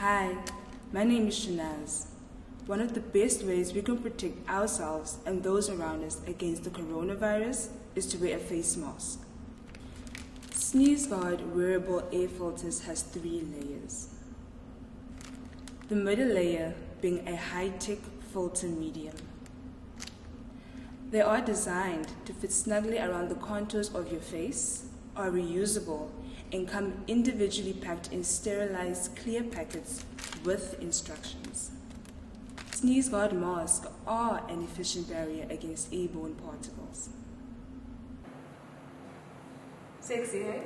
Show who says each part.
Speaker 1: Hi, my name is Shanaz. One of the best ways we can protect ourselves and those around us against the coronavirus is to wear a face mask. SneezeGuard wearable air filters has 3 layers. The middle layer being a high-tech filter medium. They are designed to fit snugly around the contours of your face, are reusable, and come individually packed in sterilized clear packets with instructions. SneezeGuard masks are an efficient barrier against airborne particles. Sexy, eh?